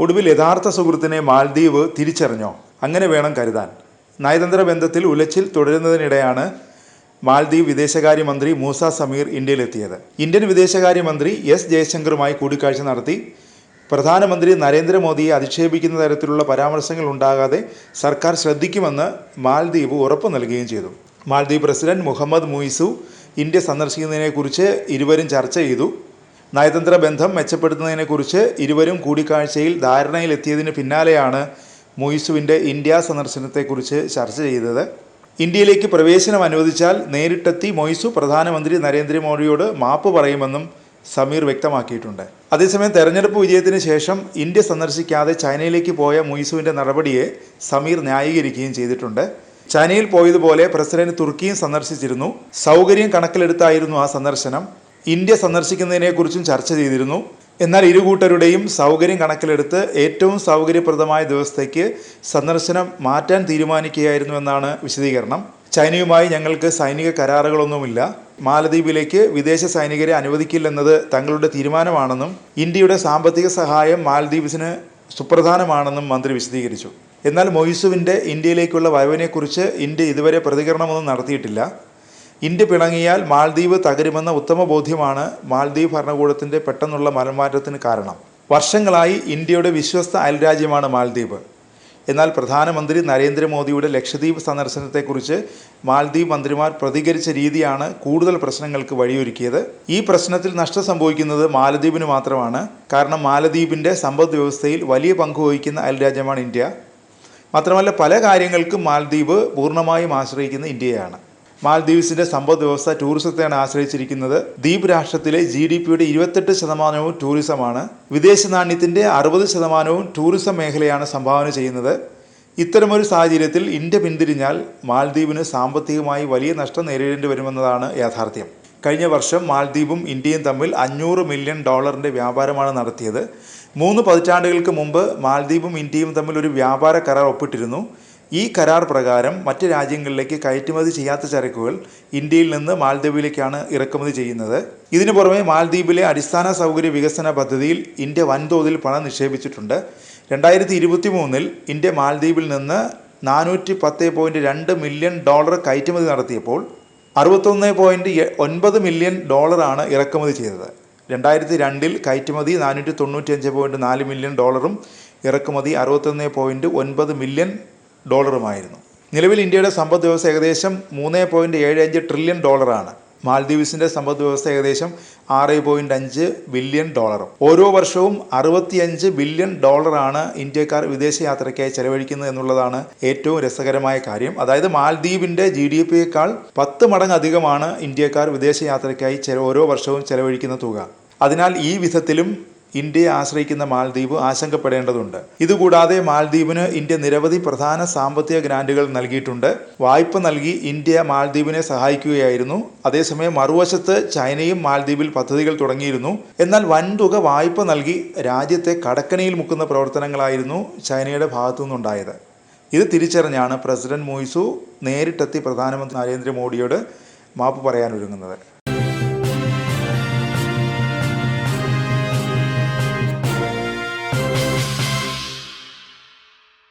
ഒടുവിൽ യഥാർത്ഥ സുഹൃത്തിനെ മാൽദ്വീപ് തിരിച്ചറിഞ്ഞോ? അങ്ങനെ വേണം കരുതാൻ. നയതന്ത്ര ബന്ധത്തിൽ ഉലച്ചിൽ തുടരുന്നതിനിടെയാണ് മാൽദ്വീപ് വിദേശകാര്യമന്ത്രി മൂസ സമീർ ഇന്ത്യയിലെത്തിയത്. ഇന്ത്യൻ വിദേശകാര്യമന്ത്രി എസ് ജയശങ്കറുമായി കൂടിക്കാഴ്ച നടത്തി. പ്രധാനമന്ത്രി നരേന്ദ്രമോദിയെ അധിക്ഷേപിക്കുന്ന തരത്തിലുള്ള പരാമർശങ്ങൾ ഉണ്ടാകാതെ സർക്കാർ ശ്രദ്ധിക്കുമെന്ന് മാൽദ്വീപ് ഉറപ്പു നൽകുകയും ചെയ്തു. മാൽദ്വീപ് പ്രസിഡന്റ് മുഹമ്മദ് മുയിസു ഇന്ത്യ സന്ദർശിക്കുന്നതിനെക്കുറിച്ച് ഇരുവരും ചർച്ച ചെയ്തു. നയതന്ത്ര ബന്ധം മെച്ചപ്പെടുത്തുന്നതിനെക്കുറിച്ച് ഇരുവരും കൂടിക്കാഴ്ചയിൽ ധാരണയിലെത്തിയതിന് പിന്നാലെയാണ് മുയിസുവിൻ്റെ ഇന്ത്യ സന്ദർശനത്തെക്കുറിച്ച് ചർച്ച ചെയ്തത്. ഇന്ത്യയിലേക്ക് പ്രവേശനം അനുവദിച്ചാൽ നേരിട്ടെത്തി മൊയ്സു പ്രധാനമന്ത്രി നരേന്ദ്രമോദിയോട് മാപ്പ് പറയുമെന്നും സമീർ വ്യക്തമാക്കിയിട്ടുണ്ട്. അതേസമയം തെരഞ്ഞെടുപ്പ് വിജയത്തിന് ശേഷം ഇന്ത്യ സന്ദർശിക്കാതെ ചൈനയിലേക്ക് പോയ മൊയ്സുവിൻ്റെ നടപടിയെ സമീർ ന്യായീകരിക്കുകയും ചെയ്തിട്ടുണ്ട്. ചൈനയിൽ പോയതുപോലെ പ്രസിഡന്റ് തുർക്കിയും സന്ദർശിച്ചിരുന്നു. സൗകര്യം കണക്കിലെടുത്തായിരുന്നു ആ സന്ദർശനം. ഇന്ത്യ സന്ദർശിക്കുന്നതിനെക്കുറിച്ചും ചർച്ച ചെയ്തിരുന്നു. എന്നാൽ ഇരുകൂട്ടരുടെയും സൗകര്യം കണക്കിലെടുത്ത് ഏറ്റവും സൗകര്യപ്രദമായ ദിവസത്തേക്ക് സന്ദർശനം മാറ്റാൻ തീരുമാനിക്കുകയായിരുന്നുവെന്നാണ് വിശദീകരണം. ചൈനയുമായി ഞങ്ങൾക്ക് സൈനിക കരാറുകളൊന്നുമില്ല, മാലദ്വീപിലേക്ക് വിദേശ സൈനികരെ അനുവദിക്കില്ലെന്നത് തങ്ങളുടെ തീരുമാനമാണെന്നും ഇന്ത്യയുടെ സാമ്പത്തിക സഹായം മാൽദ്വീപ്സിന് സുപ്രധാനമാണെന്നും മന്ത്രി വിശദീകരിച്ചു. എന്നാൽ മൊയ്സുവിൻ്റെ ഇന്ത്യയിലേക്കുള്ള വരവിനെക്കുറിച്ച് ഇന്ത്യ ഇതുവരെ പ്രതികരണമൊന്നും നടത്തിയിട്ടില്ല. ഇന്ത്യ പിണങ്ങിയാൽ മാൽദ്വീപ് തകരുമെന്ന ഉത്തമ ബോധ്യമാണ് മാൽദ്വീപ് ഭരണകൂടത്തിൻ്റെ പെട്ടെന്നുള്ള മനംമാറ്റത്തിന് കാരണം. വർഷങ്ങളായി ഇന്ത്യയുടെ വിശ്വസ്ത അയൽരാജ്യമാണ് മാൽദ്വീപ്. എന്നാൽ പ്രധാനമന്ത്രി നരേന്ദ്രമോദിയുടെ ലക്ഷദ്വീപ് സന്ദർശനത്തെക്കുറിച്ച് മാൽദ്വീപ് മന്ത്രിമാർ പ്രതികരിച്ച രീതിയാണ് കൂടുതൽ പ്രശ്നങ്ങൾക്ക് വഴിയൊരുക്കിയത്. ഈ പ്രശ്നത്തിൽ നഷ്ടം സംഭവിക്കുന്നത് മാലദ്വീപിന് മാത്രമാണ്. കാരണം മാലദ്വീപിൻ്റെ സമ്പദ് വ്യവസ്ഥയിൽ വലിയ പങ്കുവഹിക്കുന്ന അയൽരാജ്യമാണ് ഇന്ത്യ. മാത്രമല്ല പല കാര്യങ്ങൾക്കും മാൽദ്വീപ് പൂർണ്ണമായും ആശ്രയിക്കുന്ന ഇന്ത്യയാണ്. മാൽദ്വീപ്സിൻ്റെ സമ്പദ് വ്യവസ്ഥ ടൂറിസത്തെയാണ് ആശ്രയിച്ചിരിക്കുന്നത്. ദ്വീപ് രാഷ്ട്രത്തിലെ GDPയുടെ 28% ടൂറിസമാണ്. വിദേശ നാണ്യത്തിൻ്റെ 60% ടൂറിസം മേഖലയാണ് സംഭാവന ചെയ്യുന്നത്. ഇത്തരമൊരു സാഹചര്യത്തിൽ ഇന്ത്യ പിന്തിരിഞ്ഞാൽ മാൽദ്വീപിന് സാമ്പത്തികമായി വലിയ നഷ്ടം നേരിടേണ്ടി വരുമെന്നതാണ് യാഥാർത്ഥ്യം. കഴിഞ്ഞ വർഷം മാൽദ്വീപും ഇന്ത്യയും തമ്മിൽ $500 മില്യൺ വ്യാപാരമാണ് നടത്തിയത്. 3 പതിറ്റാണ്ടുകൾക്ക് മുമ്പ് മാൽദ്വീപും ഇന്ത്യയും തമ്മിൽ ഒരു വ്യാപാര കരാർ ഒപ്പിട്ടിരുന്നു. ഈ കരാർ പ്രകാരം മറ്റ് രാജ്യങ്ങളിലേക്ക് കയറ്റുമതി ചെയ്യാത്ത ചരക്കുകൾ ഇന്ത്യയിൽ നിന്ന് മാൽദ്വീപിലേക്കാണ് ഇറക്കുമതി ചെയ്യുന്നത്. ഇതിനു പുറമെ മാൽദ്വീപിലെ അടിസ്ഥാന സൗകര്യ വികസന പദ്ധതിയിൽ ഇന്ത്യ വൻതോതിൽ പണം നിക്ഷേപിച്ചിട്ടുണ്ട്. 2023 ഇന്ത്യ മാൽദ്വീപിൽ നിന്ന് $410.2 മില്യൺ കയറ്റുമതി നടത്തിയപ്പോൾ $61.9 മില്യൺ ഇറക്കുമതി ചെയ്തത്. 2002 കയറ്റുമതി $495.4 മില്യൺ ഇറക്കുമതി $61.9 മില്യൺ നിലവിൽ ഇന്ത്യയുടെ സമ്പദ് വ്യവസ്ഥ ഏകദേശം $3.75 ട്രില്യൺ ആണ്. മാൽദ്വീപ്സിൻ്റെ സമ്പദ് വ്യവസ്ഥ ഏകദേശം $6.5 ബില്യൺ. ഓരോ വർഷവും $65 ബില്യൺ ആണ് ഇന്ത്യക്കാർ വിദേശയാത്രയ്ക്കായി ചെലവഴിക്കുന്നത് എന്നുള്ളതാണ് ഏറ്റവും രസകരമായ കാര്യം. അതായത് മാൽദ്വീപിൻ്റെ GDPയേക്കാൾ 10 മടങ്ങ് അധികമാണ് ഇന്ത്യക്കാർ വിദേശയാത്രയ്ക്കായി ഓരോ വർഷവും ചെലവഴിക്കുന്ന തുക. അതിനാൽ ഈ വിധത്തിലും ഇന്ത്യയെ ആശ്രയിക്കുന്ന മാൽദ്വീപ് ആശങ്കപ്പെടേണ്ടതുണ്ട്. ഇതുകൂടാതെ മാൽദ്വീപിന് ഇന്ത്യ നിരവധി പ്രധാന സാമ്പത്തിക ഗ്രാൻറ്റുകൾ നൽകിയിട്ടുണ്ട്. വായ്പ നൽകി ഇന്ത്യ മാൽദ്വീപിനെ സഹായിക്കുകയായിരുന്നു. അതേസമയം മറുവശത്ത് ചൈനയും മാൽദ്വീപിൽ പദ്ധതികൾ തുടങ്ങിയിരുന്നു. എന്നാൽ വൻതുക വായ്പ നൽകി രാജ്യത്തെ കടക്കണിയിൽ മുക്കുന്ന പ്രവർത്തനങ്ങളായിരുന്നു ചൈനയുടെ ഭാഗത്തു നിന്നുണ്ടായത്. ഇത് തിരിച്ചറിഞ്ഞാണ് പ്രസിഡന്റ് മൊയ്സു നേരിട്ടെത്തി പ്രധാനമന്ത്രി നരേന്ദ്രമോദിയോട് മാപ്പ് പറയാനൊരുങ്ങുന്നത്.